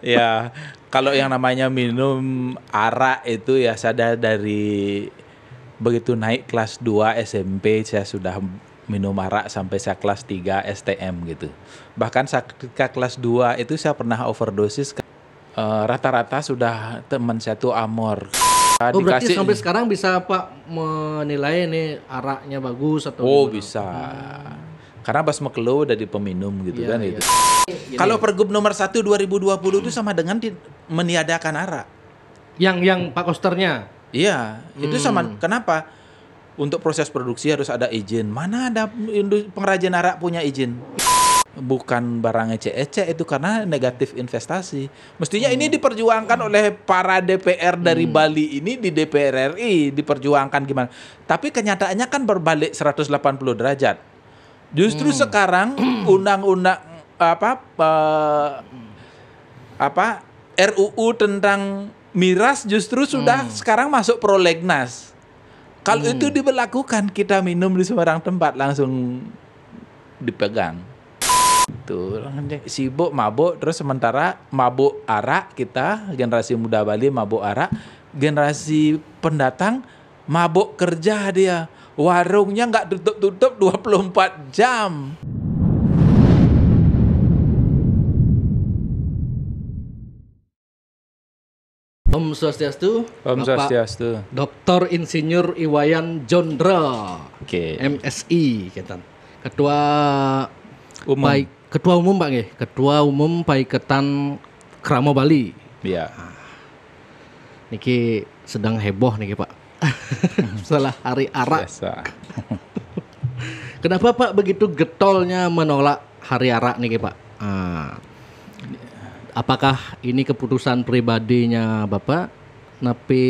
Ya, kalau yang namanya minum arak itu ya saya dari begitu naik kelas 2 SMP saya sudah minum arak sampai saya kelas 3 STM gitu. Bahkan saya ketika kelas 2 itu saya pernah overdosis. Rata-rata sudah teman saya tuh amor. Oh berarti Dikasih. sampai sekarang bisa Pak menilai ini araknya bagus atau Oh gimana? bisa. Karena Basma Kelo udah di peminum gitu Iya, kan iya. itu. Kalau Pergub nomor 1 2020 itu sama dengan meniadakan arak. Yang Pak Kosternya. Iya, itu sama. Kenapa? Untuk proses produksi harus ada izin. Mana ada pengrajin arak punya izin? Bukan barang ecek-ecek itu karena negatif investasi. Mestinya ini diperjuangkan oleh para DPR dari Bali ini di DPR RI diperjuangkan gimana. Tapi kenyataannya kan berbalik 180 derajat. Justru sekarang undang-undang RUU tentang miras justru sudah sekarang masuk prolegnas. Kalau itu diberlakukan, kita minum di sembarang tempat langsung dipegang. Tuh, sibuk mabuk terus sementara mabuk arak kita generasi muda Bali mabuk arak, generasi pendatang mabuk kerja dia. Warungnya nggak tutup-tutup 24 jam. Om Swastiastu. Om Bapak Swastiastu. Dr. Insinyur Iwayan Jondra. Oke. MSI kita. Ketua Umum. Ketua Umum Pak nggih. Ketua Umum Paiketan Kramo Bali. Iya. Niki sedang heboh niki Pak. Setelah hari arak. Biasa. Kenapa Pak begitu getolnya menolak hari arak niki Pak? Apakah ini keputusan pribadinya Bapak? Tapi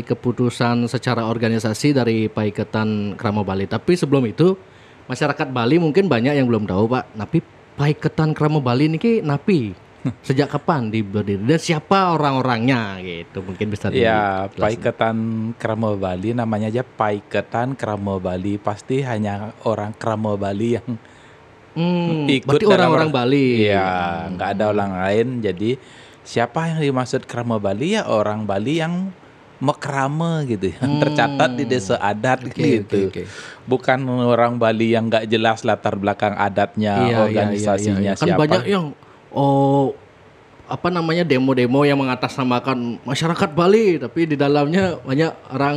keputusan secara organisasi dari Paiketan Kramo Bali. Tapi sebelum itu masyarakat Bali mungkin banyak yang belum tahu Pak. Tapi Paiketan Kramo Bali niki napi sejak kapan diberdiri dan siapa orang-orangnya gitu mungkin bisa Ya, Paiketan Kramo Bali namanya aja Paiketan Kramo Bali, pasti hanya orang Kramo Bali yang ikut berarti orang-orang Bali. Iya, nggak ada orang lain. Jadi siapa yang dimaksud Kramo Bali ya orang Bali yang mekrame gitu, yang tercatat di desa adat gitu. Oke. Bukan orang Bali yang nggak jelas latar belakang adatnya, organisasinya Kan siapa. banyak yang demo-demo yang mengatasnamakan masyarakat Bali tapi di dalamnya banyak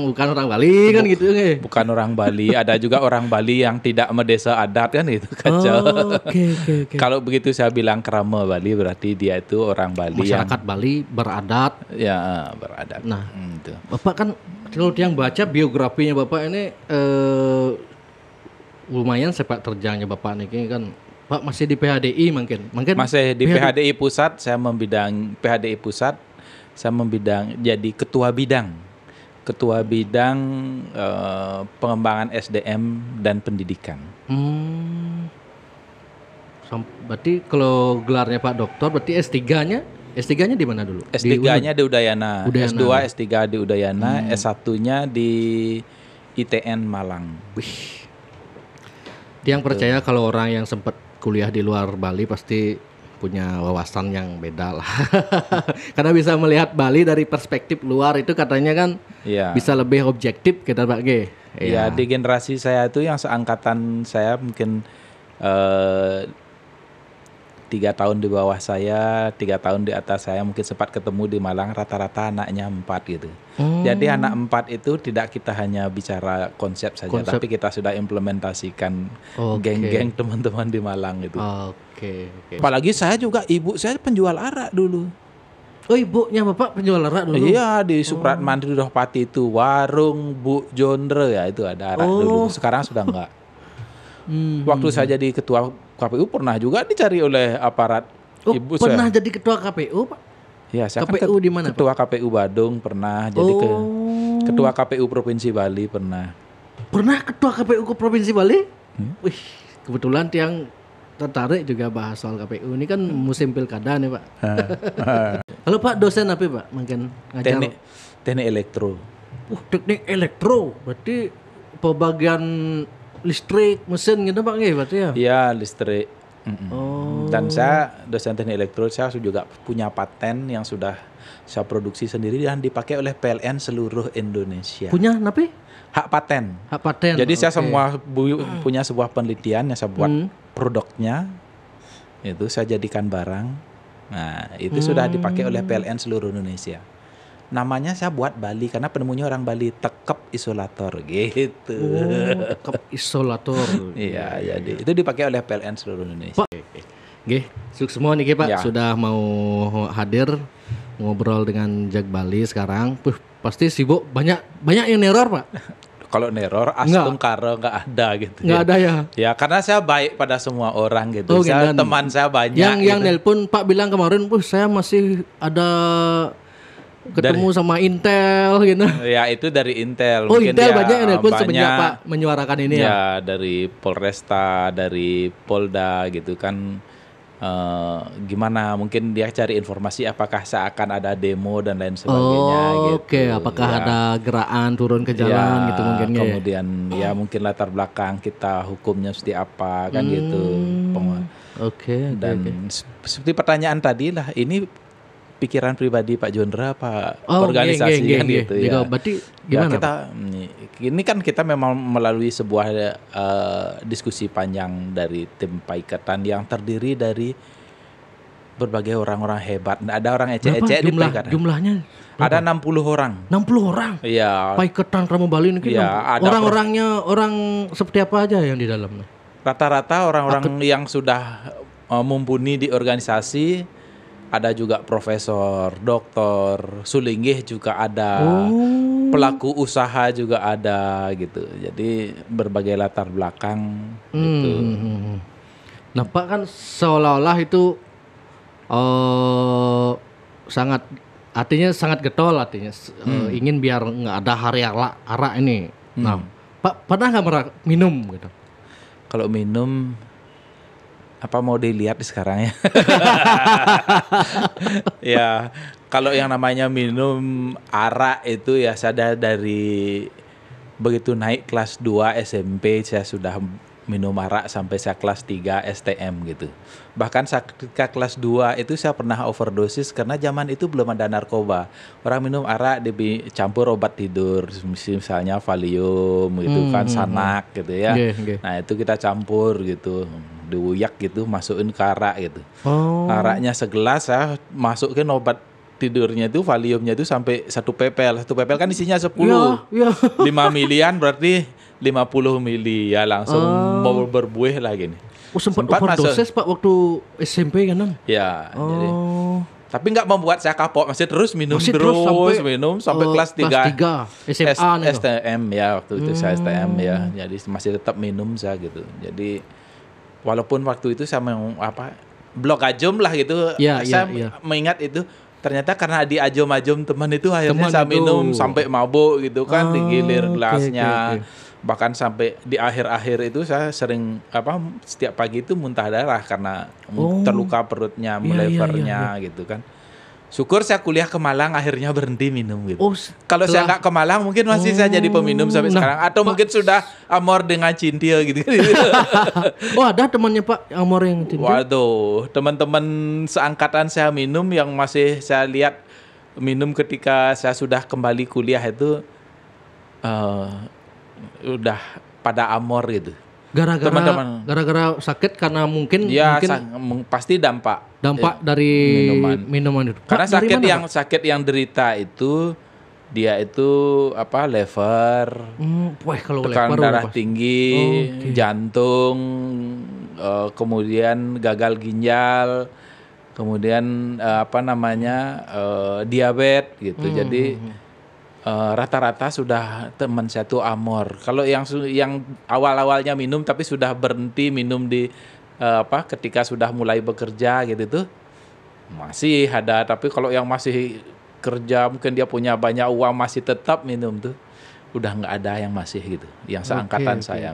bukan orang Bali kan gitu ya. Bukan orang Bali, ada juga orang Bali yang tidak mendesa adat kan gitu kacau. Oke. Kalau begitu saya bilang Kramo Bali berarti dia itu orang Bali Masyarakat Bali beradat. Ya, beradat. Nah, Itu. Bapak kan kalau yang baca biografinya Bapak ini lumayan sepak terjangnya Bapak ini kan Pak masih di PHDI mungkin Masih di PHDI Pusat, saya membidang PHDI Pusat, saya membidang jadi ketua bidang pengembangan SDM dan pendidikan. Berarti kalau gelarnya Pak Dokter berarti S3-nya di mana dulu? S3-nya di Udayana, Udayana. S2 S3 di Udayana, S1-nya di ITN Malang. Yang percaya kalau orang yang sempat kuliah di luar Bali pasti punya wawasan yang beda lah. Karena bisa melihat Bali dari perspektif luar itu katanya kan bisa lebih objektif kita Pak G. Ya, di generasi saya itu yang seangkatan saya mungkin 3 tahun di bawah saya, 3 tahun di atas saya mungkin sempat ketemu di Malang rata-rata anaknya 4 gitu. Jadi anak 4 itu tidak kita hanya bicara konsep saja, tapi kita sudah implementasikan geng-geng teman-teman di Malang gitu. Oke. Apalagi saya juga ibu saya penjual arak dulu. Oh ibunya Bapak penjual arak dulu? Iya di Supratman di Rohpati itu warung Bu Jondre ya itu ada arak dulu. Sekarang sudah enggak. Waktu saya jadi ketua KPU pernah juga dicari oleh aparat ibu saya. Pernah jadi ketua KPU Pak? Ya, saya KPU kan di mana? Ketua KPU Badung pernah, jadi ketua KPU Provinsi Bali pernah. Pernah ketua KPU ke Provinsi Bali? Wih, kebetulan yang tertarik juga bahas soal KPU ini kan musim pilkada nih Pak. Halo Pak, dosen apa Pak? Mungkin ngajar teknik elektro. Teknik elektro, berarti pembagian listrik, mesin gitu Pak nggih berarti ya? Iya, listrik. Dan saya dosen teknik elektro, saya juga punya paten yang sudah saya produksi sendiri dan dipakai oleh PLN seluruh Indonesia. Punya napi? Hak paten. Hak paten. Jadi saya semua punya sebuah penelitian yang saya buat produknya, itu saya jadikan barang. Nah, itu sudah dipakai oleh PLN seluruh Indonesia. Namanya saya buat Bali karena penemunya orang Bali, tekep isolator gitu. Tekep isolator. Iya, jadi itu dipakai oleh PLN seluruh Indonesia. Nggih, sukses semua nih Pak, Ya. sudah mau hadir ngobrol dengan Jak Bali sekarang. Pasti sibuk, banyak yang neror Pak. Kalau neror, astung karo nggak ada gitu. Nggak ada ya. Ya karena saya baik pada semua orang gitu. Oh, Saya, gitu. teman saya banyak. Yang gitu. nelpon Pak bilang kemarin, saya masih ada ketemu sama Intel gitu. Ya itu dari Intel. Oh, Mungkin Intel dia banyak yang nelpon banyak, semenjak Pak menyuarakan ini ya. Ya dari Polresta, dari Polda gitu kan. Gimana mungkin dia cari informasi apakah seakan ada demo dan lain sebagainya gitu. Oke, apakah Ya. ada gerakan turun ke jalan gitu mungkin ya. Kemudian ya mungkin latar belakang kita hukumnya seperti apa kan gitu. Oke. Dan seperti pertanyaan tadi lah, ini pikiran pribadi Pak Jondra apa Oh, organisasi kan gitu ya. Berarti Ya, gimana? kita ini kan kita memang melalui sebuah diskusi panjang dari tim Paikatan yang terdiri dari berbagai orang-orang hebat. Nggak ada orang ecek-ecek di Paikatan. Jumlahnya Ada 60 orang. 60 orang. Iya. Paikatan Kramo Bali ini Ya, ada orang-orangnya orang seperti apa aja yang di dalamnya? Rata-rata orang-orang yang sudah mumpuni di organisasi. Ada juga profesor, doktor, sulinggih juga ada, pelaku usaha juga ada gitu. Jadi berbagai latar belakang gitu. Nah Pak kan seolah-olah itu sangat artinya sangat getol artinya ingin biar nggak ada hari arak ini. Nah Pak pernah nggak minum gitu? Kalau minum apa mau dilihat sekarang ya? Ya, kalau yang namanya minum arak itu ya saya dari begitu naik kelas 2 SMP saya sudah minum arak sampai saya kelas 3 STM gitu. Bahkan ketika kelas 2 itu saya pernah overdosis karena zaman itu belum ada narkoba. Orang minum arak dicampur obat tidur, misalnya Valium gitu kan, Sanak gitu ya. Nah, itu kita campur gitu, diuyak gitu, masukin ke arak gitu. Araknya segelas ya, masukin obat tidurnya itu, Valiumnya itu sampai 1 pepel. 1 pepel kan isinya 10. 5 milian berarti 50 mili ya langsung mau berbuih lagi nih. Sempat overdosis Pak waktu SMP kan? Ya, jadi tapi nggak membuat saya kapok, masih terus minum sampai kelas 3 SMA STM ya, waktu itu saya STM ya. Jadi masih tetap minum saya gitu. Jadi walaupun waktu itu saya mau blok ajum lah gitu. Saya mengingat itu ternyata karena di ajom-ajom teman itu akhirnya saya minum sampai mabuk gitu kan, digilir gelasnya. Bahkan sampai di akhir-akhir itu saya sering setiap pagi itu muntah darah karena terluka perutnya, levernya gitu kan. Syukur saya kuliah ke Malang akhirnya berhenti minum gitu. Kalau saya nggak ke Malang mungkin masih saya jadi peminum sampai sekarang, atau mungkin sudah amor dengan cintil gitu. Ada temannya Pak amor yang cintil? Waduh, teman-teman seangkatan saya minum yang masih saya lihat minum ketika saya sudah kembali kuliah itu udah pada amor gitu. Gara-gara sakit karena mungkin pasti dampak dari minuman itu. Karena sakit yang derita itu dia itu lever, tekanan darah tinggi, jantung, kemudian gagal ginjal, kemudian diabetes gitu. Jadi rata-rata sudah teman saya tuh amor. Kalau yang awal-awalnya minum tapi sudah berhenti minum ketika sudah mulai bekerja gitu tuh masih ada. Tapi kalau yang masih kerja mungkin dia punya banyak uang masih tetap minum tuh udah nggak ada yang masih gitu. Yang seangkatan saya.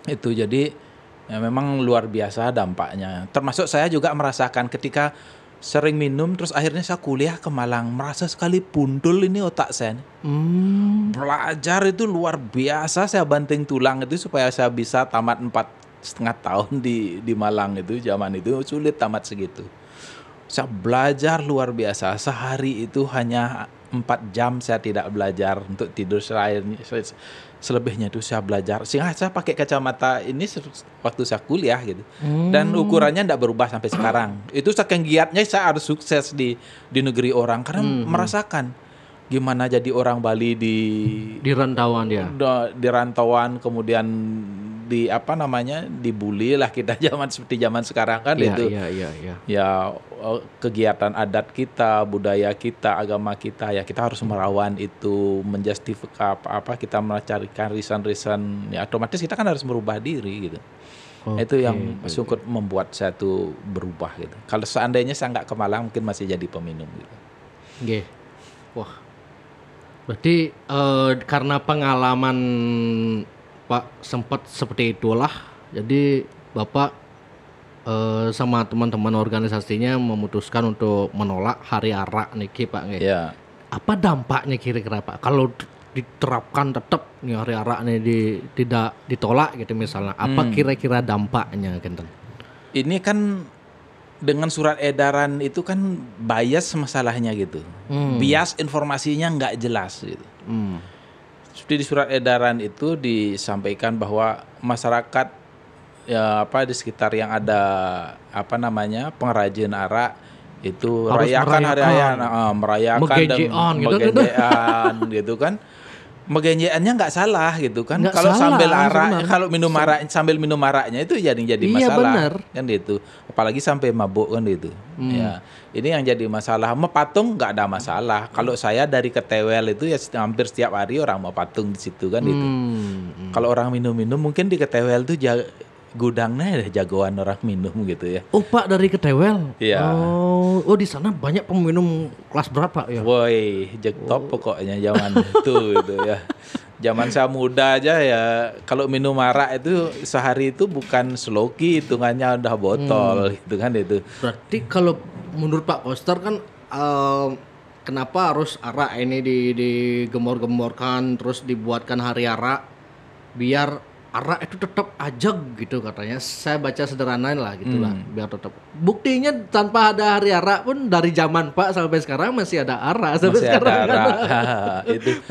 Itu jadi ya memang luar biasa dampaknya. Termasuk saya juga merasakan ketika sering minum terus akhirnya saya kuliah ke Malang, merasa sekali pundul ini otak saya. Belajar itu luar biasa, saya banting tulang itu supaya saya bisa tamat 4 setengah tahun di Malang itu, zaman itu sulit tamat segitu. Saya belajar luar biasa. Sehari itu hanya 4 jam saya tidak belajar untuk tidur. Selebihnya itu saya belajar. Sehingga saya pakai kacamata ini waktu saya kuliah gitu. Dan ukurannya tidak berubah sampai sekarang. Itu saking giatnya saya harus sukses di negeri orang. Karena merasakan gimana jadi orang Bali di rantauan dia. Di rantauan, kemudian dibully lah kita seperti zaman sekarang kan. Itu. Ya, kegiatan adat kita, budaya kita, agama kita, ya kita harus melawan itu, menjustifikasi apa kita mencarikan risan-risan, ya otomatis kita kan harus merubah diri gitu. Itu yang sungguh membuat saya tuh berubah gitu. Kalau seandainya saya nggak ke Malang mungkin masih jadi peminum gitu. Wah. Berarti karena pengalaman Pak sempat seperti itulah, jadi Bapak sama teman-teman organisasinya memutuskan untuk menolak hari arak niki Pak nggih. Ya. Apa dampaknya kira-kira Pak kalau diterapkan tetap nih hari arak nih tidak ditolak gitu misalnya? Apa kira-kira dampaknya Genten? Ini kan dengan surat edaran itu kan bias masalahnya gitu. Bias informasinya nggak jelas gitu. Seperti di surat edaran itu disampaikan bahwa masyarakat di sekitar yang ada pengrajin arak itu harus rayakan hari raya, merayakan megenjean gitu kan. Megenjeannya nggak salah gitu kan. Nggak Kalau salah, sambil arak, sebenarnya. kalau minum arak sambil minum araknya itu jadi Iya, masalah benar. kan itu. Apalagi sampai mabuk kan itu. Ya, ini yang jadi masalah. Mau patung nggak ada masalah. Kalau saya dari Ketewel itu ya hampir setiap hari orang mau patung di situ kan itu. Kalau orang minum-minum mungkin di Ketewel tuh gudangnya ada jagoan orang minum gitu ya. Oh Pak dari Ketewel. Iya. Oh di sana banyak peminum kelas berapa ya? Woi, top pokoknya zaman itu gitu ya. Zaman saya muda aja ya, kalau minum arak itu sehari itu bukan sloki, hitungannya udah botol gitu kan itu. Berarti kalau menurut Pak Koster kan kenapa harus arak ini digembor-gemborkan terus dibuatkan hari arak biar arak itu tetap ajeg gitu katanya. Saya baca sederhana lah gitulah biar tetap. Buktinya tanpa ada hari arak pun dari zaman Pak sampai sekarang masih ada arak sampai Masih sekarang. ada arak.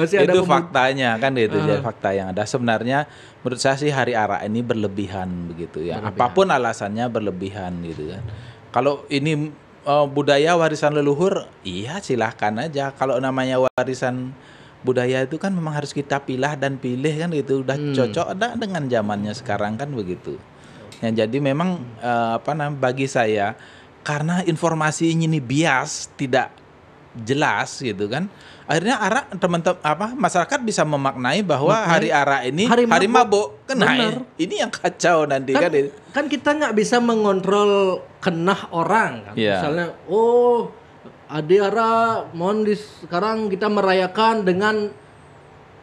itu faktanya kan itu jadi fakta yang ada. Sebenarnya menurut saya sih hari arak ini berlebihan begitu ya. Apapun alasannya berlebihan gitu kan. Kalau ini budaya warisan leluhur, iya silahkan aja. Kalau namanya warisan budaya itu kan memang harus kita pilih dan pilih kan gitu, udah cocok ada dengan zamannya sekarang kan begitu. Ya, jadi memang bagi saya karena informasinya ini bias tidak jelas gitu kan. Akhirnya arak masyarakat bisa memaknai bahwa hari arak ini hari mabuk. Ini yang kacau nanti kan. Kan kita nggak bisa mengontrol kenah orang kan. Yeah. Misalnya Adiara, sekarang kita merayakan dengan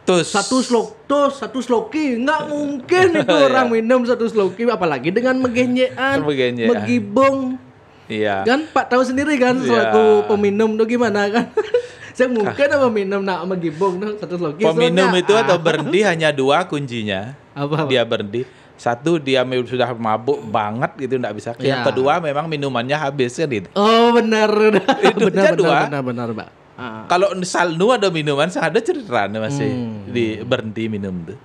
satu sloki, nggak mungkin itu orang minum satu sloki, apalagi dengan megenjean, megibong, iya. Kan Pak tahu sendiri kan selaku peminum tuh gimana kan, saya mungkin apa minum nak megibong tuh satu sloki. Peminum itu atau berhenti hanya 2 kuncinya, dia berhenti. Satu dia sudah mabuk banget gitu nggak bisa. Yang kedua memang minumannya habis kan itu. Oh benar. Itu benar Pak. Kalau salnu ada minuman ada cerita masih berhenti minum tuh.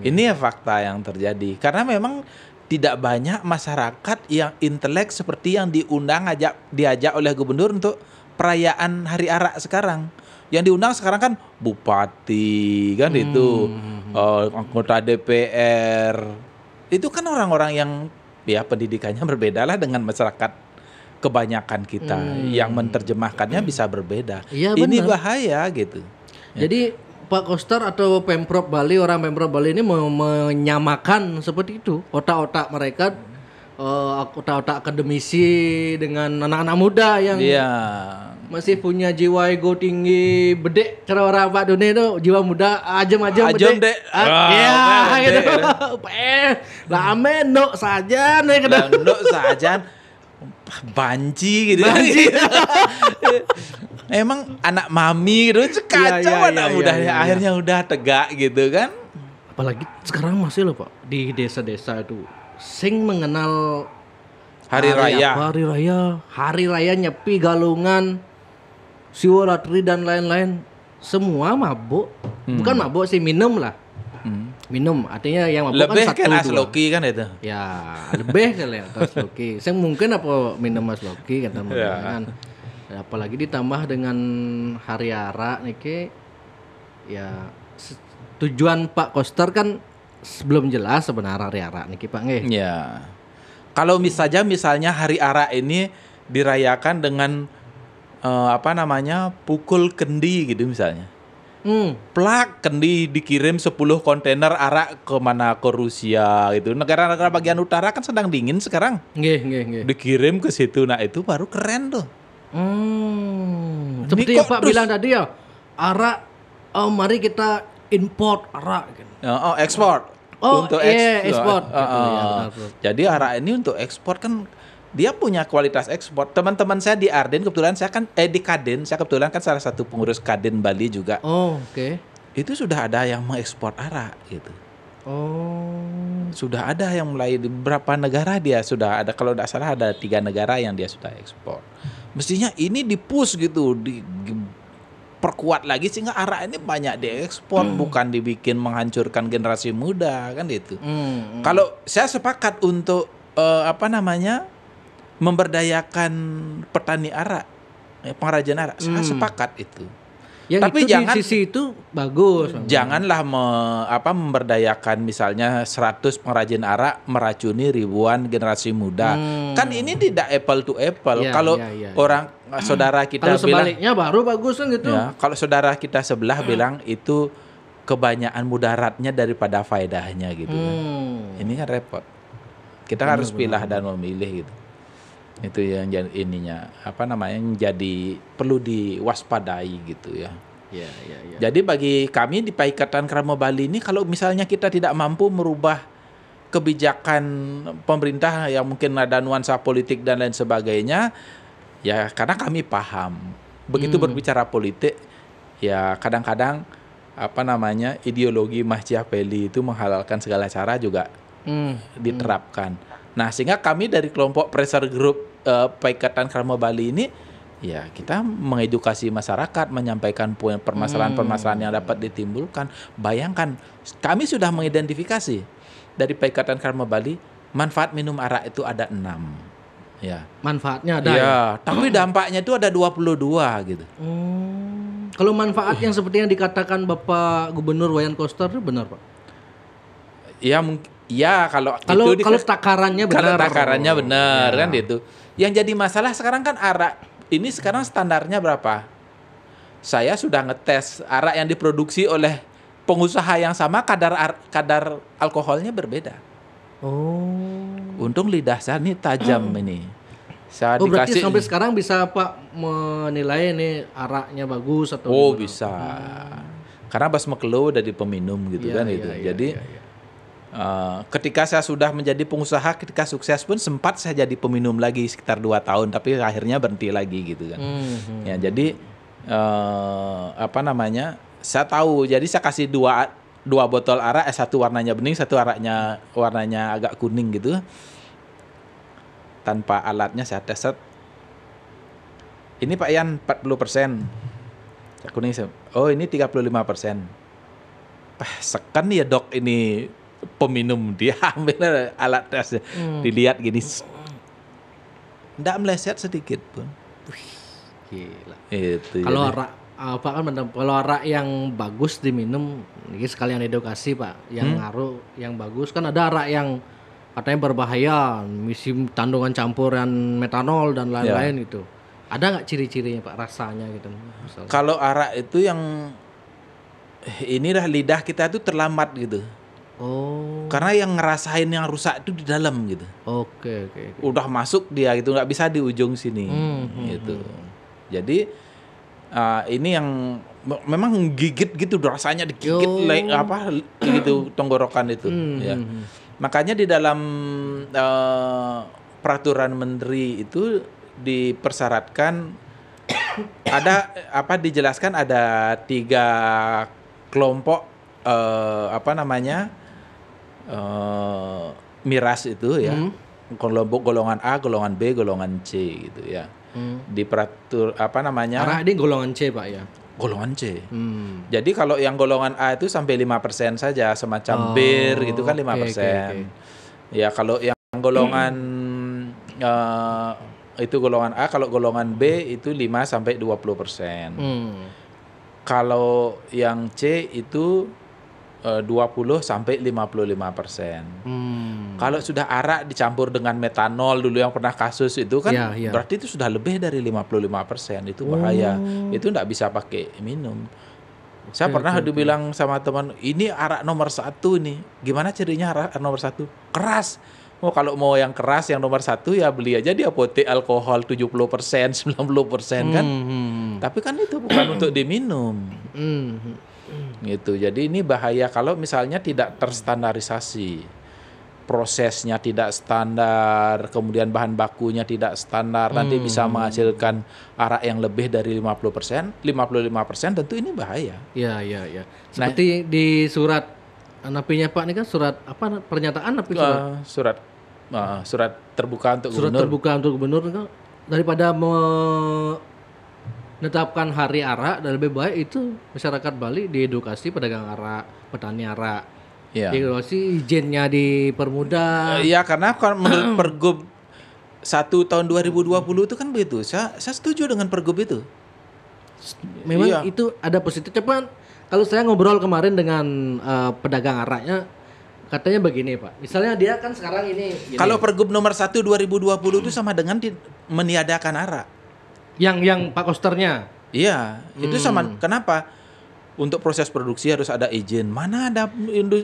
Ini ya fakta yang terjadi karena memang tidak banyak masyarakat yang intelek seperti yang diajak oleh gubernur untuk perayaan hari arak sekarang. Yang diundang sekarang kan bupati kan itu, anggota DPR. Itu kan orang-orang yang ya pendidikannya berbeda lah dengan masyarakat kebanyakan kita yang menerjemahkannya bisa berbeda. Ya, ini bahaya gitu. Jadi Pak Koster atau Pemprov Bali, orang Pemprov Bali ini menyamakan seperti itu otak-otak mereka, otak-otak akademisi dengan anak-anak muda yang masih punya jiwa ego tinggi, bedek cara orang Pak Doni itu jiwa muda, ajam bedek. Gitu. Lame nok saja nih kadang. Nok saja. Banci gitu. Emang anak mami gitu kacau anak mudanya akhirnya udah tegak gitu kan. Apalagi sekarang masih loh Pak di desa-desa itu sing mengenal Hari raya. Hari raya Nyepi, Galungan, Siwolatri dan lain-lain, semua mabuk. Bukan mabuk sih, minum lah. Minum, artinya yang mabuk Lebih kan 1, 2. Asloki kan itu. Ya, lebih kali ya Asloki. Saya mungkin apa minum Asloki kata Ya. kan. Apalagi ditambah dengan hari ara niki, ya tujuan Pak Koster kan belum jelas sebenarnya hari ara niki Pak nggih. Ya. Kalau misalnya hari Ara ini dirayakan dengan pukul kendi gitu misalnya. Plak kendi dikirim 10 kontainer arak ke Rusia gitu. Negara-negara bagian utara kan sedang dingin sekarang. Nggih. Dikirim ke situ. Nah, itu baru keren tuh. Seperti yang Pak bilang tadi ya, arak mari kita import arak gitu. Ekspor. Untuk ekspor. Jadi arak ini untuk ekspor kan dia punya kualitas ekspor. Teman-teman saya di Arden kebetulan saya kan di Kadin, saya kebetulan kan salah satu pengurus Kadin Bali juga. Oh, oke. Itu sudah ada yang mengekspor arak gitu. Oh. Sudah ada yang mulai di beberapa negara dia sudah ada, kalau tidak salah ada 3 negara yang dia sudah ekspor. Mestinya ini di-push gitu, perkuat lagi sehingga arak ini banyak diekspor, bukan dibikin menghancurkan generasi muda kan itu. Kalau saya sepakat untuk memberdayakan petani arak, pengrajin arak, saya sepakat itu. Yang Tapi itu jangan di sisi itu bagus. Janganlah memberdayakan misalnya 100 pengrajin arak meracuni ribuan generasi muda. Kan ini tidak apple to apple. Ya, kalau ya. orang saudara kita kalau bilang, sebaliknya baru bagus kan gitu. ya, kalau saudara kita sebelah bilang itu kebanyakan mudaratnya daripada faedahnya gitu kan. Ini kan repot. Kita harus pilih dan memilih gitu. Itu yang yang jadi perlu diwaspadai gitu ya. Ya. Jadi bagi kami di Paikatan Krama Bali ini, kalau misalnya kita tidak mampu merubah kebijakan pemerintah yang mungkin ada nuansa politik dan lain sebagainya, ya karena kami paham. Begitu berbicara politik, ya kadang-kadang ideologi Machiavelli itu menghalalkan segala cara juga diterapkan. Nah, sehingga kami dari kelompok pressure group Paikatan Krama Bali ini, ya kita mengedukasi masyarakat, menyampaikan permasalahan-permasalahan yang dapat ditimbulkan. Bayangkan, kami sudah mengidentifikasi dari Paikatan Krama Bali, manfaat minum arak itu ada 6. Ya. Manfaatnya ada ya. Tapi dampaknya itu ada 22 gitu. Kalau manfaat yang seperti yang dikatakan Bapak Gubernur Wayan Koster itu benar, Pak? Ya mungkin. Ya kalau takarannya benar. Kalau takarannya benar kan itu. Yang jadi masalah sekarang kan arak ini sekarang standarnya berapa? Saya sudah ngetes arak yang diproduksi oleh pengusaha yang sama, kadar alkoholnya berbeda. Untung lidah saya ini tajam ini. Saya berarti dikasih sampai sekarang bisa Pak menilai ini araknya bagus atau gimana? Bisa. Karena Basma Kelo udah di peminum gitu kan itu. Jadi ketika saya sudah menjadi pengusaha, ketika sukses pun sempat saya jadi peminum lagi sekitar 2 tahun, tapi akhirnya berhenti lagi gitu kan. Ya jadi saya tahu, jadi saya kasih dua botol arak, satu warnanya bening, satu warnanya agak kuning gitu. Tanpa alatnya saya tes. Ini Pak Yan 40%. Kuning. Oh, ini 35%. Sekan ya dok ini peminum, dia ambil alat tes, dilihat gini, nggak meleset sedikit pun. Gila. Itu. Kalau arak apa kan benar, kalau arak yang bagus diminum, ini sekalian edukasi Pak, yang ngaruh, yang bagus kan ada arak yang katanya berbahaya, misi kandungan campuran metanol dan lain-lain gitu. Ada nggak ciri-cirinya Pak, rasanya gitu? Misalnya. Kalau arak itu yang inilah lidah kita itu terlambat gitu. Karena yang ngerasain yang rusak itu di dalam gitu. Oke. Udah masuk dia gitu, nggak bisa di ujung sini gitu. Jadi ini yang memang gigit gitu, rasanya digigit gitu tenggorokan itu. Ya. Makanya di dalam peraturan menteri itu dipersyaratkan dijelaskan ada 3 kelompok miras itu ya. Kelompok golongan A, golongan B, golongan C gitu ya. Diperatur apa namanya? Arah ini golongan C, Pak ya. Golongan C. Jadi kalau yang golongan A itu sampai 5% saja, semacam bir gitu kan 5%. Ya kalau yang golongan itu golongan A, kalau golongan B itu 5 sampai 20%. Kalau yang C itu 20 sampai 55%. Kalau sudah arak dicampur dengan metanol dulu yang pernah kasus itu kan berarti itu sudah lebih dari 55%. Itu bahaya. Itu enggak bisa pakai minum. Saya pernah dibilang sama teman, ini arak nomor 1 nih. Gimana cirinya arak nomor 1? Keras. Oh, kalau mau yang keras yang nomor 1 ya beli aja di apotek alkohol 70%, 90% kan. Tapi kan itu bukan untuk diminum. Gitu. Jadi ini bahaya kalau misalnya tidak terstandarisasi. Prosesnya tidak standar, kemudian bahan bakunya tidak standar, nanti bisa menghasilkan arak yang lebih dari 50%, 55% tentu ini bahaya. Iya. Seperti di surat napinya Pak ini kan surat apa pernyataan napi surat terbuka untuk surat gubernur. Terbuka untuk gubernur kan daripada menetapkan hari arak dan lebih baik itu masyarakat Bali diedukasi pedagang arak, petani arak. Diedukasi izinnya dipermudah. Iya, karena menurut Pergub 1 tahun 2020 itu kan begitu. Saya setuju dengan Pergub itu. Memang itu ada positif. Coba kalau saya ngobrol kemarin dengan pedagang araknya, katanya begini Pak. Misalnya dia kan sekarang ini gini. Kalau Pergub nomor 1 2020 itu sama dengan meniadakan arak. Yang Pak Kosternya. Iya, itu sama. Kenapa? Untuk proses produksi harus ada izin. Mana ada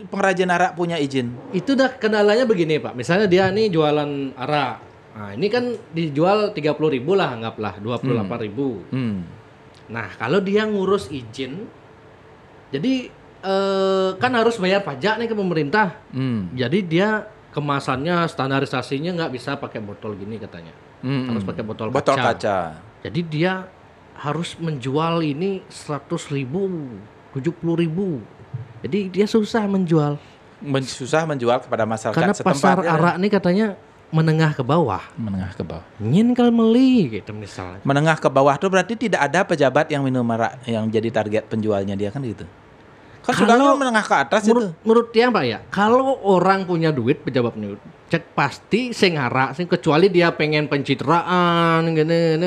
pengrajin arak punya izin? Itu dah kendalanya begini Pak. Misalnya dia nih jualan arak. Nah ini kan dijual 30.000 lah anggaplah. 28.000. Nah kalau dia ngurus izin. Jadi kan harus bayar pajak nih ke pemerintah. Jadi dia kemasannya standarisasinya nggak bisa pakai botol gini katanya. Harus pakai botol kaca. Jadi dia harus menjual ini 100.000, 70.000. Jadi dia susah menjual. Susah menjual kepada masyarakat karena setempat. Pasar arak ini katanya menengah ke bawah. Menengah ke bawah. Ingin kalau beli gitu misalnya. Menengah ke bawah itu berarti tidak ada pejabat yang minum arak yang jadi target penjualnya dia kan gitu. Kan sudah menengah ke atas itu. Menurut dia Pak ya, kalau orang punya duit pejabat punya duit, cek pasti sing arak, sing kecuali dia pengen pencitraan gini.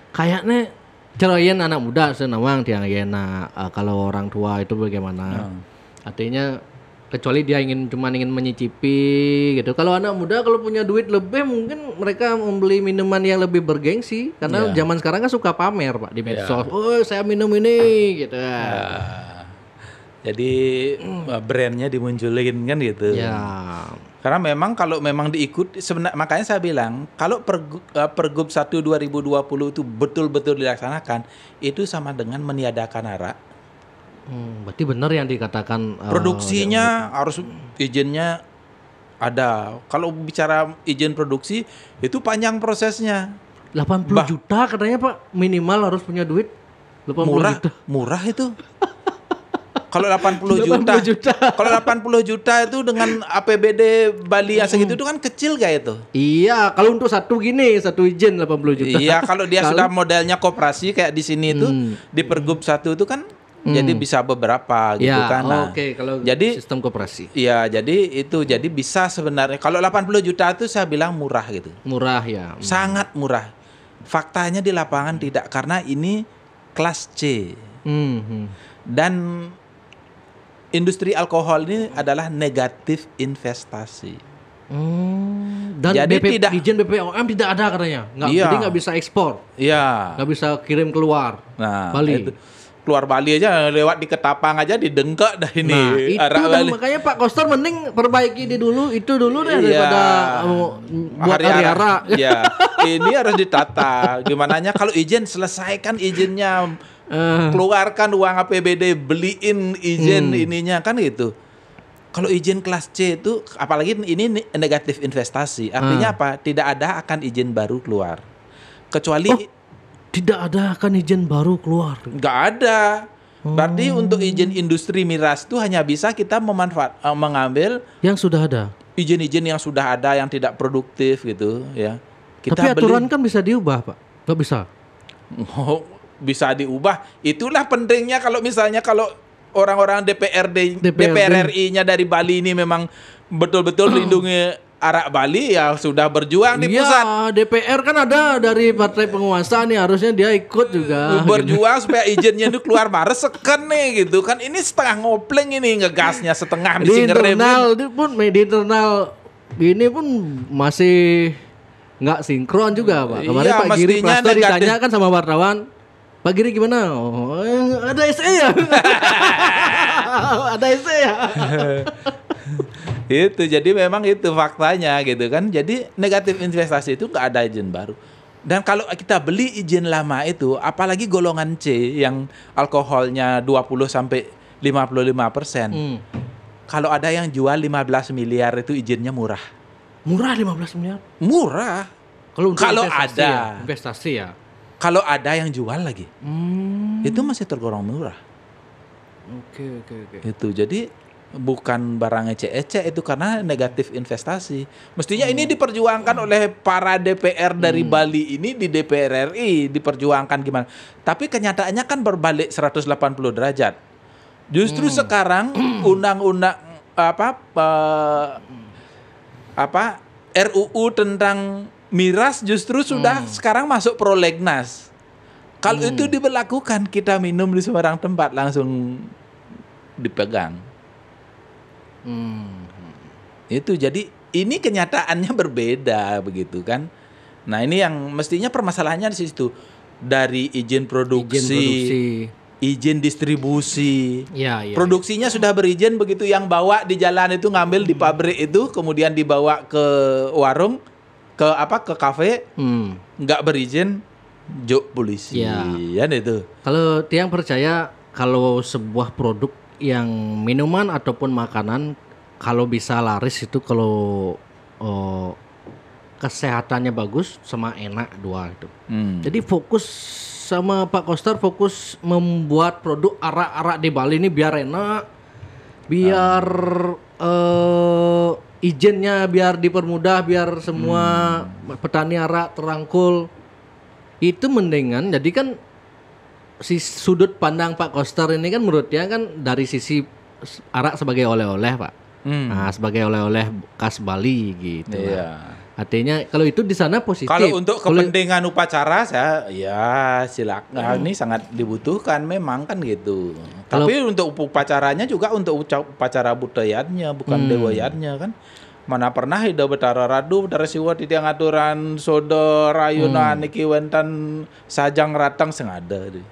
Kayaknya ceroyen anak muda senawang tiang enak. Kalau orang tua itu bagaimana? Artinya kecuali dia ingin menyicipi gitu. Kalau anak muda kalau punya duit lebih mungkin mereka membeli minuman yang lebih bergengsi karena zaman sekarang kan suka pamer Pak di medsos. Oh, saya minum ini gitu. Jadi brandnya dimunculin kan gitu. Karena memang kalau memang diikut makanya saya bilang kalau Pergub 1 2020 itu betul-betul dilaksanakan itu sama dengan meniadakan arak. Berarti benar yang dikatakan produksinya harus izinnya ada. Kalau bicara izin produksi itu panjang prosesnya. 80 juta katanya Pak minimal harus punya duit. 80 juta. Murah itu. Kalau 80 juta. Kalau 80 juta itu dengan APBD Bali yang segitu itu kan kecil gak itu? Iya, kalau untuk satu izin 80 juta. Iya, kalau dia sudah modelnya koperasi kayak di sini itu di Pergub 1 itu kan jadi bisa beberapa gitu kan. Nah, kalau jadi sistem koperasi. Iya, jadi bisa sebenarnya kalau 80 juta itu saya bilang murah gitu. Murah ya. Sangat murah. Faktanya di lapangan tidak karena ini kelas C. Dan industri alkohol ini adalah negatif investasi. Dan jadi izin BPOM tidak ada katanya. Jadi nggak bisa ekspor. Iya. Nggak bisa kirim keluar Bali. Itu. Keluar Bali aja lewat di Ketapang aja didengkak dah ini. Nah, itu makanya Pak Koster mending perbaiki dulu deh daripada buat hari arak. Iya. Ini harus ditata. Gimananya kalau izin selesaikan izinnya. Keluarkan uang APBD beliin izin ininya kan gitu. Kalau izin kelas C itu apalagi ini negatif investasi artinya apa? Tidak ada akan izin baru keluar kecuali tidak ada akan izin baru keluar. Nggak ada. Berarti untuk izin industri miras itu hanya bisa kita mengambil yang sudah ada. izin-izin yang sudah ada yang tidak produktif gitu ya. Tapi aturan kan bisa diubah, Pak. Nggak bisa. Oh, bisa diubah. Itulah pentingnya kalau misalnya kalau orang-orang DPR RI-nya dari Bali ini memang betul-betul melindungi arak Bali, ya sudah berjuang di pusat. Iya, DPR kan ada dari partai penguasa nih, harusnya dia ikut juga. Berjuang supaya izinnya itu keluar Maret seken nih gitu kan. Ini setengah ngopleng ini, ngegasnya setengah Di mesti ngerem. di internal ini pun masih nggak sinkron juga, Pak. Kemarin Iya, Pak Giri mestinya Prasto negatif. ditanya kan sama wartawan, Pak Giri gimana? Oh, ada SE ya? Ada SE ya? Itu jadi memang itu faktanya gitu kan. Jadi negatif investasi itu nggak ada izin baru. Dan kalau kita beli izin lama itu, apalagi golongan C yang alkoholnya 20 sampai 55%. Kalau ada yang jual 15 miliar itu izinnya murah. Murah 15 miliar. Murah. Kalau untuk Kalau investasi ada. ya, investasi ya. Kalau ada yang jual lagi. Itu masih tergolong murah. Oke. Itu jadi bukan barang ecek-ecek itu karena negatif investasi. Mestinya ini diperjuangkan oleh para DPR dari Bali ini di DPR RI, diperjuangkan gimana. Tapi kenyataannya kan berbalik 180 derajat. Justru sekarang undang-undang RUU tentang miras justru sudah sekarang masuk prolegnas. Kalau itu diberlakukan, kita minum di sembarang tempat langsung dipegang. Itu jadi ini kenyataannya berbeda begitu kan. Nah ini yang mestinya permasalahannya di situ, dari izin produksi, izin distribusi. Ya. Produksinya sudah berizin, begitu yang bawa di jalan itu ngambil di pabrik itu, kemudian dibawa ke warung, ke kafe, nggak berizin, jok polisi. Kan itu. Kalau Tiang percaya kalau sebuah produk yang minuman ataupun makanan kalau bisa laris itu kalau kesehatannya bagus sama enak dua itu. Jadi fokus sama Pak Koster, fokus membuat produk arak-arak di Bali ini biar enak, biar izinnya biar dipermudah, biar semua petani arak terangkul. Itu mendingan. Jadi kan sudut pandang Pak Koster ini kan menurut dia kan dari sisi arak sebagai oleh-oleh, Pak. Nah, sebagai oleh-oleh khas Bali gitu. Iya. Artinya kalau itu di sana positif. Kalau untuk kepentingan upacara saya ya silakan, ini sangat dibutuhkan memang kan gitu. Tapi untuk upacaranya juga untuk upacara budayanya bukan dewayanya kan. Mana pernah ida betara radu betara siwa di tiang aturan sodo rayuna niki wentan sajang ratang sengada deh.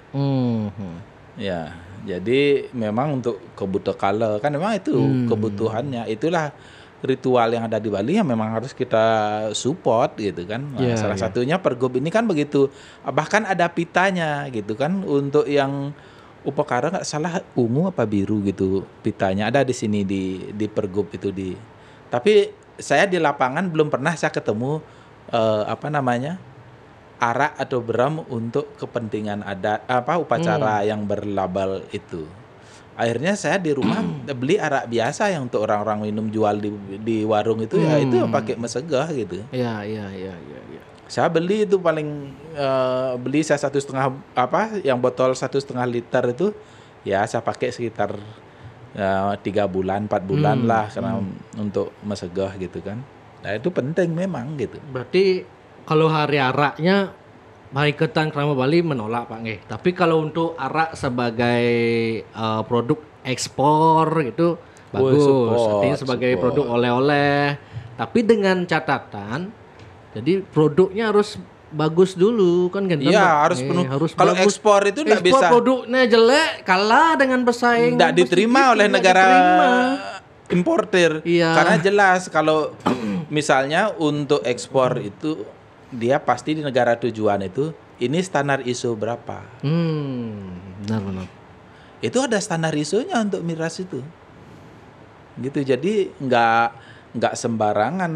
Ya, jadi memang untuk kebutuhan kan memang itu kebutuhannya. Itulah ritual yang ada di Bali yang memang harus kita support gitu kan. Nah, salah satunya Pergub ini kan begitu. Bahkan ada pitanya gitu kan untuk yang upakara nggak salah ungu apa biru gitu pitanya ada di sini di Pergub itu di. Tapi saya di lapangan belum pernah saya ketemu arak atau beram untuk kepentingan adat upacara yang berlabel itu. Akhirnya saya di rumah beli arak biasa yang untuk orang-orang minum jual di warung itu ya itu pakai mesegah gitu. Iya. Saya beli itu paling beli saya 1,5 yang botol 1,5 liter itu ya saya pakai sekitar 3 bulan 4 bulan lah karena untuk mesegah gitu kan. Nah itu penting memang gitu. Berarti kalau hari araknya Paiketan Krama Bali menolak, Pak nggih. Tapi kalau untuk arak sebagai produk ekspor itu bagus. Artinya sebagai produk oleh-oleh. Tapi dengan catatan, jadi produknya harus bagus dulu kan gitu. Iya, harus penuh. Kalau ekspor itu enggak bisa. Ekspor produknya jelek, kalah dengan pesaing. Enggak diterima oleh negara importir. Iya. Karena jelas kalau misalnya untuk ekspor itu dia pasti di negara tujuan itu ini standar ISO berapa? Benar. Itu ada standar ISO-nya untuk miras itu. Gitu. Jadi nggak sembarangan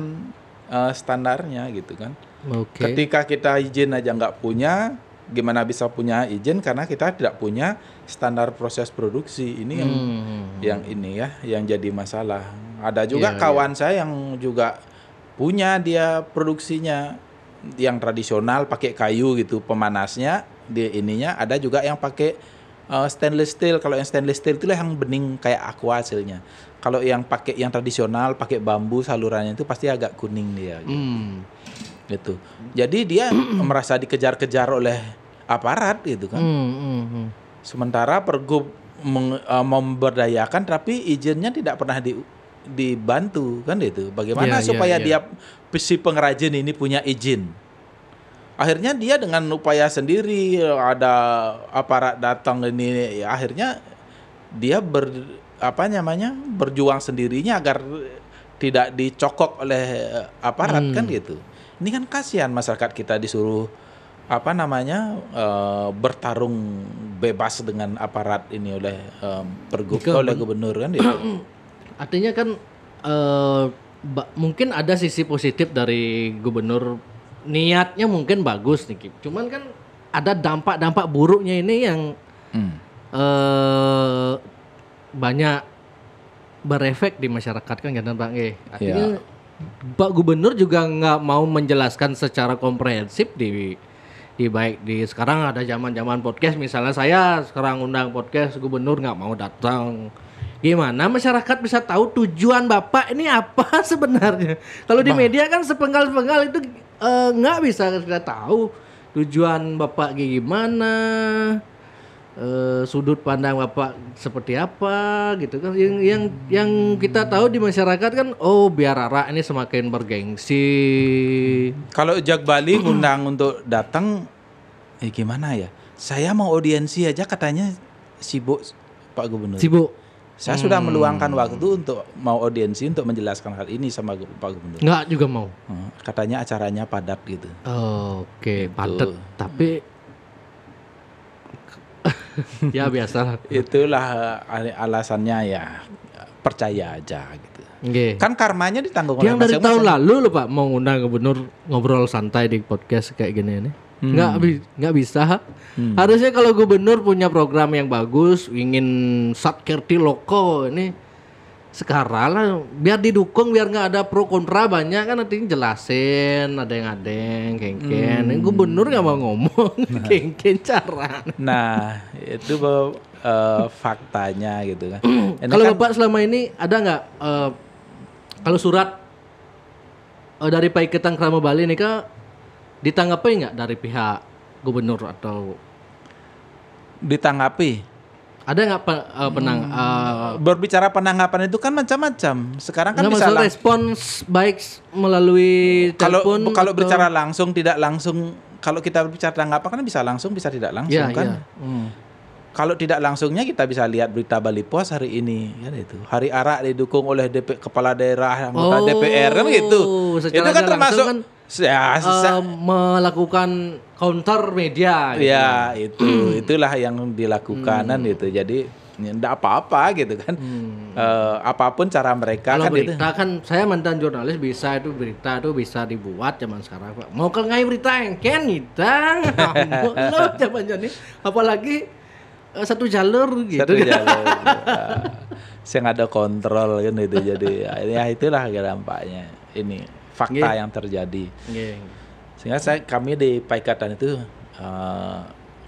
standarnya gitu kan. Okay. Ketika kita izin aja nggak punya, gimana bisa punya izin karena kita tidak punya standar proses produksi. Ini yang ini ya yang jadi masalah. Ada juga Iya, kawan saya yang juga punya dia produksinya yang tradisional pakai kayu gitu pemanasnya di ininya. Ada juga yang pakai stainless steel. Kalau yang stainless steel itulah yang bening kayak aqua hasilnya. Kalau yang pakai yang tradisional pakai bambu salurannya itu pasti agak kuning dia gitu. Jadi dia merasa dikejar-kejar oleh aparat gitu kan. Sementara Pergub memberdayakan tapi izinnya tidak pernah dibantu kan itu. Bagaimana supaya dia si pengrajin ini punya izin? Akhirnya dia dengan upaya sendiri, ada aparat datang ini, ya akhirnya dia berjuang sendirinya agar tidak dicokok oleh aparat kan gitu. Ini kan kasihan masyarakat kita disuruh bertarung bebas dengan aparat ini oleh Pergub oleh gubernur kan gitu. Artinya kan mungkin ada sisi positif dari gubernur, niatnya mungkin bagus nih Kip. Cuman kan ada dampak-dampak buruknya ini yang banyak berefek di masyarakat kan Bang. Artinya Pak Gubernur juga nggak mau menjelaskan secara komprehensif di baik di sekarang ada zaman podcast, misalnya saya sekarang undang podcast gubernur nggak mau datang. Gimana masyarakat bisa tahu tujuan Bapak ini apa sebenarnya? Kalau di media kan sepenggal-sepenggal itu nggak bisa kita tahu tujuan Bapak gimana, sudut pandang Bapak seperti apa gitu kan. Yang kita tahu di masyarakat kan, oh biar Ara ini semakin bergengsi. Kalau Jak Bali ngundang untuk datang, gimana ya? Saya mau audiensi aja katanya sibuk Pak Gubernur. Sibuk. Saya sudah meluangkan waktu untuk mau audiensi untuk menjelaskan hal ini sama Pak Gubernur. Nggak juga mau. Katanya acaranya padat gitu. Oke, padat. Tapi ya biasa. Itulah alasannya ya. Percaya aja gitu. Okay. Kan karmanya ditanggung oleh yang dari masing-masing. tahun lalu loh Pak mau ngundang gubernur ngobrol santai di podcast kayak gini nih. Nggak bisa. Harusnya kalau gubernur punya program yang bagus, ingin Satkerti loko ini sekarang lah biar didukung, biar nggak ada pro kontra banyak kan, nanti jelasin ada yang kengken. Gubernur nggak mau ngomong kengken cara. Nah itu faktanya gitu kan. Kalau Bapak selama ini ada nggak kalau surat dari Paiketan Krama Bali nih Kak, ditanggapi nggak dari pihak gubernur atau ditanggapi? Ada nggak berbicara penanggapan itu kan macam-macam. Sekarang kan bisa respons baik melalui telepon. Kalau berbicara langsung tidak langsung, kalau kita berbicara tanggapan kan bisa langsung bisa tidak langsung kan. Kalau tidak langsungnya kita bisa lihat berita Bali Pos hari ini kan itu. Hari Ara didukung oleh kepala daerah, anggota DPR kan gitu. Itu kan termasuk kan, melakukan counter media gitu. Ya, itulah yang dilakukan kan gitu. Jadi enggak apa-apa gitu kan. Apapun cara mereka kalau kan berita itu. kan saya mantan jurnalis, bisa itu berita itu bisa dibuat zaman sekarang Pak. Mau ke ngai berita engken kita. Lo zaman ini apalagi satu jalur gitu. Satu jalur. Yang ada kontrol kan itu. Jadi ya itulah dampaknya. Ini fakta yang terjadi. Sehingga kami di Paikatan itu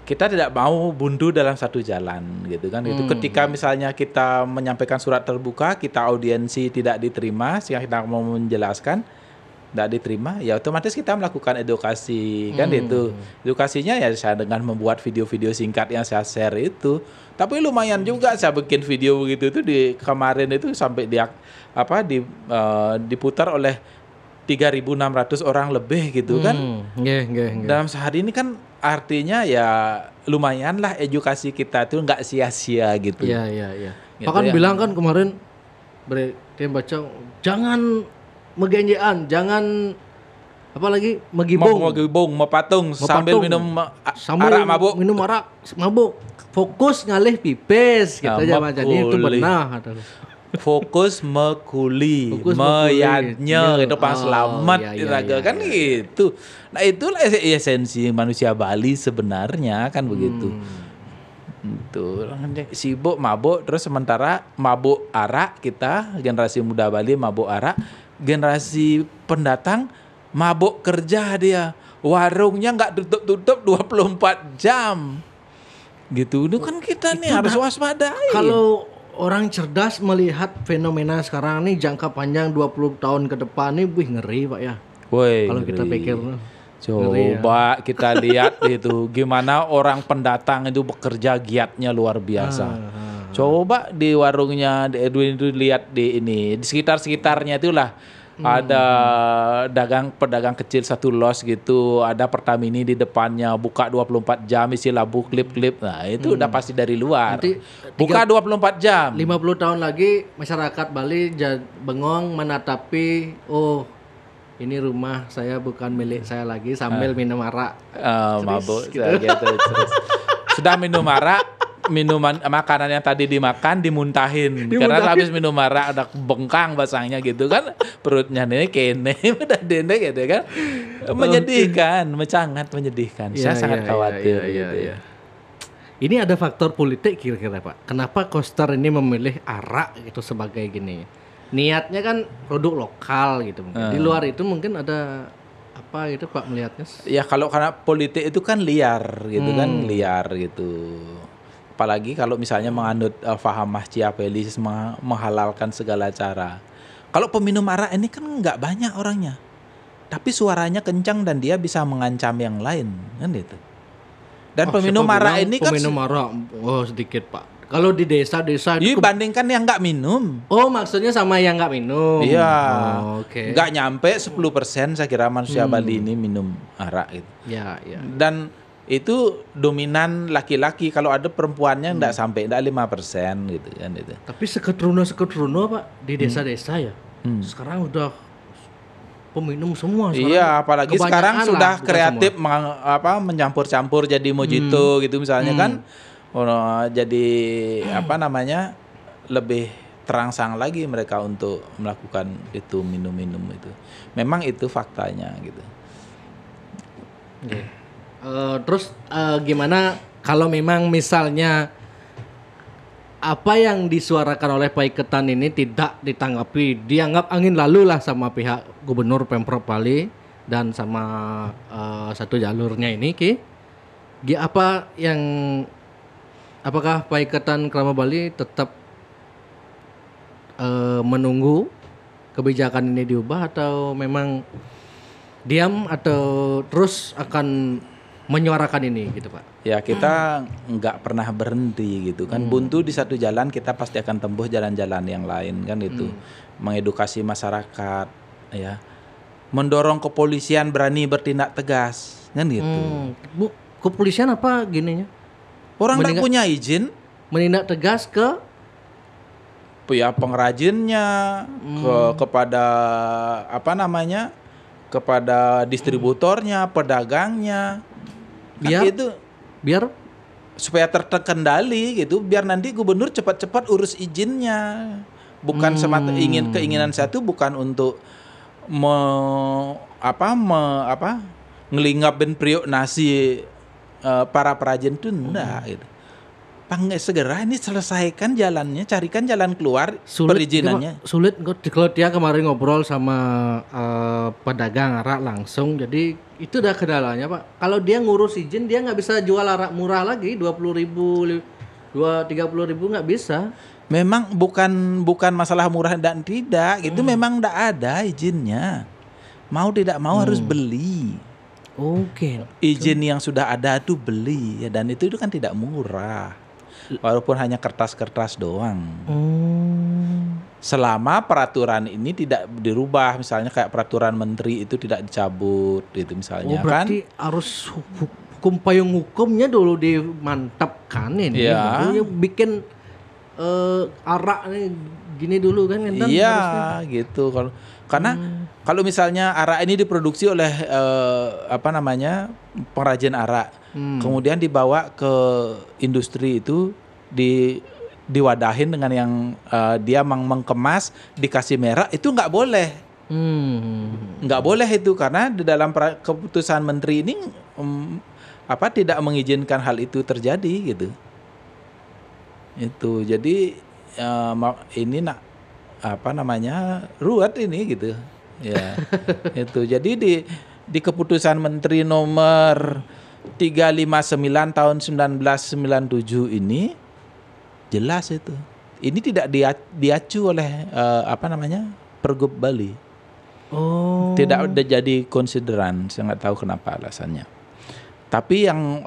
kita tidak mau buntu dalam satu jalan gitu kan. Itu ketika misalnya kita menyampaikan surat terbuka, kita audiensi tidak diterima, sehingga kita mau menjelaskan tidak diterima, ya otomatis kita melakukan edukasi kan itu. Edukasinya ya saya dengan membuat video-video singkat yang saya share itu. Tapi lumayan juga saya bikin video begitu itu di kemarin itu sampai diputar oleh 3.600 orang lebih gitu kan. Dalam sehari ini kan artinya ya lumayan lah edukasi kita tuh nggak sia-sia gitu. Iya. Gitu Pak kan ya. bilang kan kemarin dia baca jangan megenjean, jangan apalagi megibung, mepatung sambil minum arak mabuk. Minum arak mabuk. Fokus ngalih pipis gitu aja macam itu benar. Fokus mekuli, meyadnya gitu pas selamat kan gitu. Nah itulah esensi manusia Bali sebenarnya kan begitu. Itu sibuk mabuk, terus sementara mabuk arak kita, generasi muda Bali mabuk arak, generasi pendatang mabuk kerja dia. Warungnya nggak tutup-tutup 24 jam. Gitu. Itu kan kita nih harus waspadai. Kalau orang cerdas melihat fenomena sekarang nih jangka panjang 20 tahun ke depan nih, wih ngeri Pak ya. Woi, Kalau kita pikir coba kita lihat itu gimana orang pendatang itu bekerja giatnya luar biasa. Coba di warungnya di Edwin itu lihat di ini di sekitarnya itulah ada pedagang kecil satu los gitu, ada Pertamini di depannya buka 24 jam isi labu klip-klip. Nah, itu udah pasti dari luar. Nanti Buka 24 jam. 50 tahun lagi masyarakat Bali bengong menatapi, oh ini rumah saya bukan milik saya lagi sambil minum arak. Mabuk gitu terus. Sudah minum arak, makanan yang tadi dimakan dimuntahin. Karena habis minum arak udah bengkang basahnya gitu kan, perutnya nih kene udah dendek gitu kan. Menyedihkan, sangat menyedihkan. Saya sangat khawatir gitu. Ini ada faktor politik kira-kira Pak. Kenapa Koster ini memilih arak gitu sebagai gini? Niatnya kan produk lokal gitu mungkin. Di luar itu mungkin ada apa gitu Pak melihatnya? Ya kalau karena politik itu kan liar gitu kan, liar gitu. Apalagi kalau misalnya menganut faham Machiavelli menghalalkan segala cara. Kalau peminum arak ini kan nggak banyak orangnya, tapi suaranya kencang dan dia bisa mengancam yang lain kan gitu. Dan peminum arak ini kan peminum arak sedikit Pak. Kalau di desa-desa itu dibandingkan yang nggak minum. Oh, maksudnya sama yang nggak minum. Iya. Oke. Nggak nyampe 10% saya kira manusia Bali ini minum arak gitu. Ya. Dan itu dominan laki-laki, kalau ada perempuannya enggak sampai, enggak 5% gitu kan itu. Tapi seketuruno Pak di desa-desa ya. Sekarang udah peminum semua sekarang. Iya, apalagi sekarang sudah kreatif mencampur-campur jadi mojito gitu misalnya kan. Jadi lebih terangsang lagi mereka untuk melakukan itu minum-minum itu. Memang itu faktanya gitu. Terus gimana kalau memang misalnya apa yang disuarakan oleh Paiketan ini tidak ditanggapi, dianggap angin lalu lah sama pihak Gubernur Pemprov Bali dan sama satu jalurnya ini apakah Paiketan Krama Bali tetap menunggu kebijakan ini diubah atau memang diam atau terus akan menyuarakan ini gitu Pak? Ya kita nggak pernah berhenti gitu kan. Buntu di satu jalan kita pasti akan tembus jalan-jalan yang lain kan itu. Mengedukasi masyarakat ya. Mendorong kepolisian berani bertindak tegas kan gitu. Bu, kepolisian apa gininya? Orang tidak punya izin menindak tegas ke pengrajinnya, kepada kepada distributornya, pedagangnya. Biar supaya terkendali gitu, biar nanti gubernur cepat-cepat urus izinnya. Bukan semata keinginan saya itu bukan untuk ngelingapin priok nasi para perajin itu enggak gitu. Segera ini selesaikan jalannya, carikan jalan keluar perizinannya. Sulit kalau dia kemarin ngobrol sama pedagang arak langsung, jadi itu udah kendalanya Pak. Kalau dia ngurus izin dia nggak bisa jual arak murah lagi 20.000, 30.000 nggak bisa. Memang bukan masalah murah dan tidak, itu memang enggak ada izinnya. Mau tidak mau harus beli. Oke. Izin yang sudah ada itu beli ya, dan itu kan tidak murah. Walaupun hanya kertas-kertas doang. Selama peraturan ini tidak dirubah, misalnya kayak peraturan menteri itu tidak dicabut gitu misalnya berarti kan harus payung hukumnya dulu dimantapkan ini. Ya. Baru bikin arak nih gini dulu kan. Iya gitu. Kalau misalnya arak ini diproduksi oleh pengrajin arak, kemudian dibawa ke industri itu diwadahin dengan yang dia mengkemas, dikasih merek, itu nggak boleh. Nggak boleh itu, karena di dalam keputusan menteri ini tidak mengizinkan hal itu terjadi gitu. Itu jadi ini ruwet ini gitu. Ya. Itu. Jadi di keputusan Menteri nomor 359 tahun 1997 ini jelas itu. Ini tidak diacu oleh Pergub Bali. Oh. Tidak ada jadi konsideran, saya nggak tahu kenapa alasannya. Tapi yang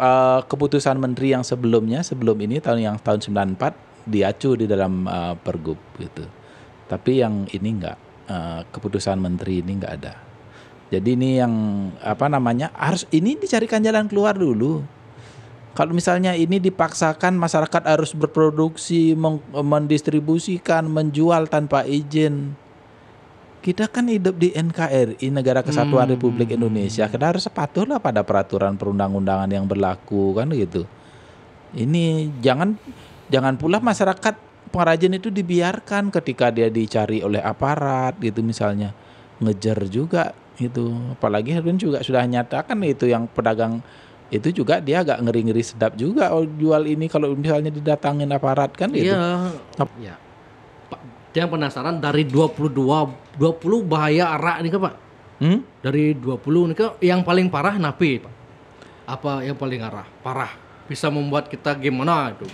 keputusan menteri yang sebelum ini tahun 94 diacu di dalam Pergub gitu. Tapi yang ini enggak, keputusan menteri ini enggak ada. Jadi ini yang harus ini dicarikan jalan keluar dulu. Kalau misalnya ini dipaksakan masyarakat harus berproduksi, mendistribusikan, menjual tanpa izin. Kita kan hidup di NKRI, Negara Kesatuan Republik Indonesia. Kita harus patuhlah pada peraturan perundang-undangan yang berlaku kan gitu. Ini jangan pula masyarakat pengrajin itu dibiarkan ketika dia dicari oleh aparat gitu misalnya. Ngejar juga gitu. Apalagi Herwin juga sudah nyatakan itu yang pedagang itu juga dia agak ngeri-ngeri sedap juga jual ini kalau misalnya didatangin aparat kan gitu. Iya. Ya. Yang penasaran dari 20 bahaya arak nih Pak. Dari 20 nih yang paling parah napi Pak. Apa yang paling parah? Bisa membuat kita gimana itu?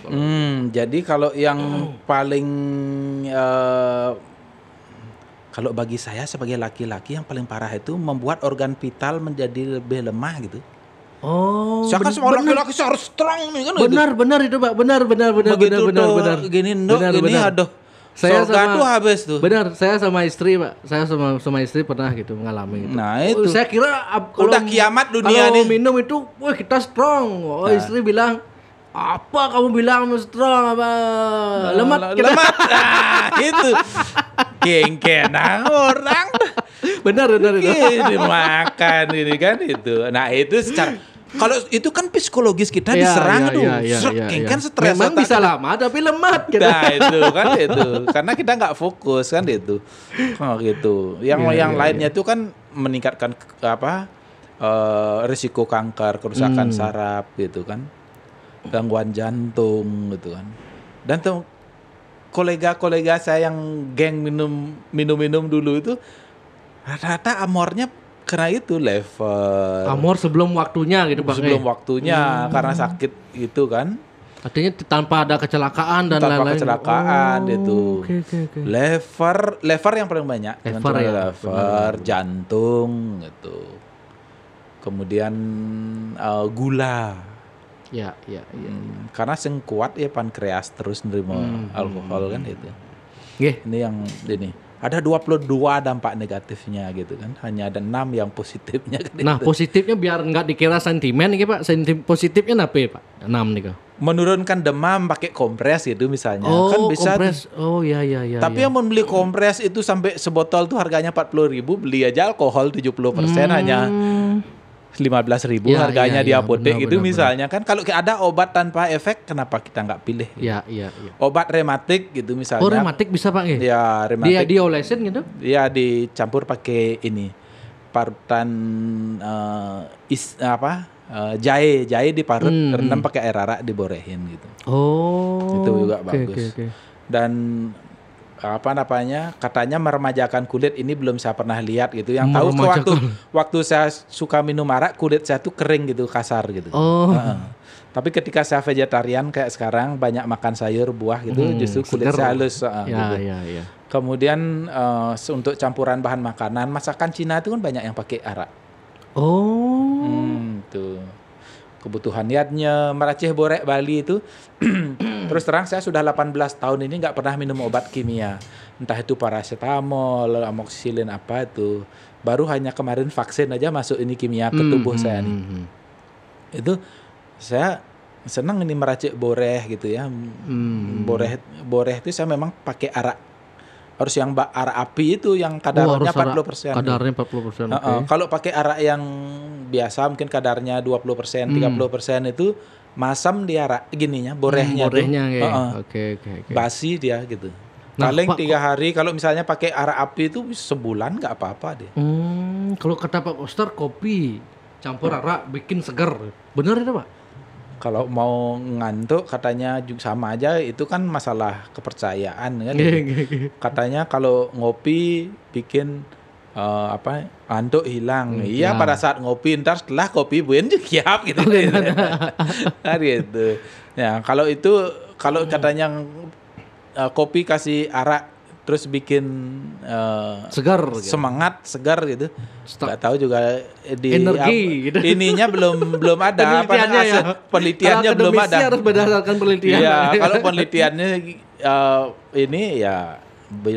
Jadi kalau yang paling kalau bagi saya sebagai laki-laki yang paling parah itu membuat organ vital menjadi lebih lemah gitu. Oh, saya kan semua laki-laki harus strong nih kan. Benar itu Pak. Benar. Gini aduh. Saya tuh habis tuh. Benar, saya sama istri Pak. Saya sama istri pernah gitu mengalami gitu. Nah itu. Saya kira udah kiamat dunia nih. Kalau minum itu, wah kita strong. Istri bilang, apa kamu bilang strong apa? Lemat. Nah itu. Geng-genang orang. Benar. Ini makan ini kan itu. Nah itu secara kalau itu kan psikologis kita diserang kan stres. Memang bisa lama tapi lemat gitu. Nah itu kan itu karena kita nggak fokus kan itu. Gitu. Yang lainnya itu kan meningkatkan risiko kanker, kerusakan saraf gitu kan, gangguan jantung gitu kan. Dan tuh kolega-kolega saya yang geng minum dulu itu rata-rata amornya karena itu lever. Amor sebelum waktunya gitu Bang. Sebelum waktunya karena sakit itu kan. Artinya tanpa ada kecelakaan dan lain-lain. Tanpa kecelakaan itu. Okay. Lever yang paling banyak. Lever, jantung gitu. Kemudian gula. Ya. Karena sing kuat ya pankreas terus nerima alkohol kan itu. Ini yang ini. Ada 22 dampak negatifnya gitu kan. Hanya ada 6 yang positifnya kan. Nah, itu. Positifnya biar nggak dikira sentimen nih Pak. Positifnya apa ya Pak? 6 nih Kak. Menurunkan demam pakai kompres gitu misalnya. Kan bisa. Kompres. Oh iya. Tapi yang mau beli kompres itu sampai sebotol tuh harganya 40.000, beli aja alkohol 70% hanya 15.000 harganya di apotek itu misalnya kan. Kalau ada obat tanpa efek kenapa kita nggak pilih? Iya. Obat rematik gitu misalnya. Oh rematik bisa Pak ya? Ya rematik. Dia diolesin gitu? Iya dicampur pakai ini parutan jahe diparut rendam pakai air arak diborehin gitu. Oh. Itu juga bagus. Okay. Dan katanya meremajakan kulit ini belum saya pernah lihat gitu. Yang tahu waktu saya suka minum arak kulit saya tuh kering gitu, kasar gitu. Tapi ketika saya vegetarian kayak sekarang banyak makan sayur, buah gitu, justru kulit saya halus gitu. Ya. Kemudian untuk campuran bahan makanan, masakan Cina itu kan banyak yang pakai arak. Tuh. Kebutuhan niatnya meracik borek Bali itu terus terang saya sudah 18 tahun ini nggak pernah minum obat kimia, entah itu paracetamol, amoxicillin apa itu. Baru hanya kemarin vaksin aja masuk ini kimia ke tubuh saya nih. Itu saya senang ini meracik boreh gitu ya. Boreh itu saya memang pakai arak. Harus yang arak api itu yang kadarnya 40%. Kadarnya 40%. Okay. Kalau pakai arak yang biasa mungkin kadarnya 20%, 30% itu masam di arak gininya, borehnya tuh. Ya. Oke. Basi dia gitu. Paling 3 hari. Kalau misalnya pakai arak api itu sebulan nggak apa-apa deh. Kalau kata Pak Koster kopi campur arak bikin segar. Benar itu Pak? Kalau mau ngantuk katanya juga sama aja, itu kan masalah kepercayaan kan. Katanya kalau ngopi bikin ngantuk hilang. Iya, pada saat ngopi, ntar setelah kopi buen juga kiap gitu. Kan gitu. Ya, kalau katanya kopi kasih arak terus bikin segar gitu. Semangat segar gitu. Nggak tahu juga energi gitu. Ininya belum ada penelitiannya belum ada. Harus berdasarkan penelitian. Iya, kalau penelitiannya ini ya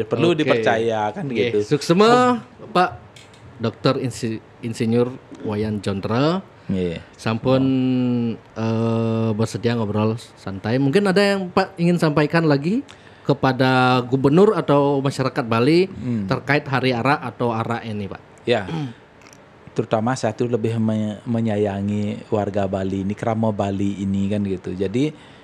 perlu dipercaya kan gitu. Suksema Pak Dr. Insinyur Wayan Jontra. Sampun bersedia ngobrol santai. Mungkin ada yang Pak ingin sampaikan lagi kepada gubernur atau masyarakat Bali terkait Hari Arak atau Arak ini, Pak? Ya, terutama satu lebih menyayangi warga Bali ini, krama Bali ini kan gitu. Jadi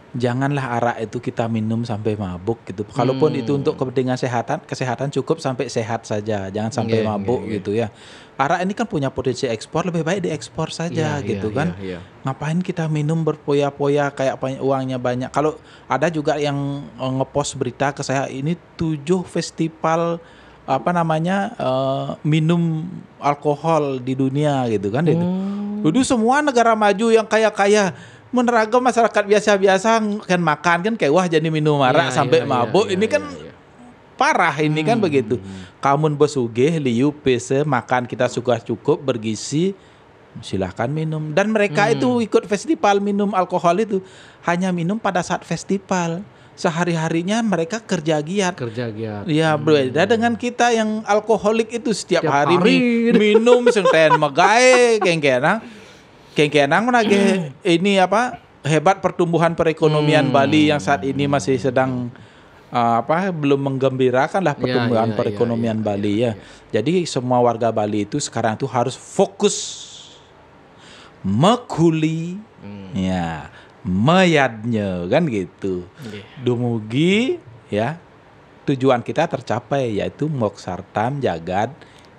janganlah arak itu kita minum sampai mabuk gitu. Kalaupun itu untuk kepentingan kesehatan cukup sampai sehat saja, jangan sampai mabuk gitu ya. Arak ini kan punya potensi ekspor, lebih baik diekspor saja gitu kan. Ngapain kita minum berpoya-poya kayak uangnya banyak. Kalau ada juga yang ngepost berita ke saya, ini 7 festival minum alkohol di dunia gitu kan itu. Dulu semua negara maju yang kaya-kaya meneragam masyarakat biasa-biasa kan makan kan kayak wah jadi minum arak sampai mabuk. Ini kan parah ini kan begitu. Kamun besugih liu pese makan kita suka cukup bergizi silahkan minum. Dan mereka itu ikut festival minum alkohol itu hanya minum pada saat festival. Sehari-harinya mereka kerja giat. Ya berbeda dengan kita yang alkoholik itu setiap hari minum senten magae kengkenang menagih ini hebat pertumbuhan perekonomian Bali yang saat ini masih sedang belum menggembirakan lah pertumbuhan perekonomian Bali ya. Jadi semua warga Bali itu sekarang tuh harus fokus mekuli ya mayadnya kan gitu. Dumugi ya tujuan kita tercapai yaitu moksartam jagad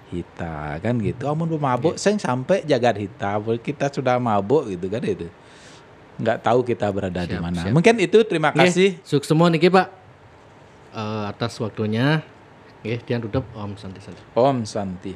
hita kan gitu. Amun mabuk sing sampai jagat hita kita sudah mabuk gitu kan itu. Nggak tahu kita berada di mana. Mungkin itu terima kasih. Suksemo niki Pak atas waktunya. Dian tutup Om Santi. Om Santi.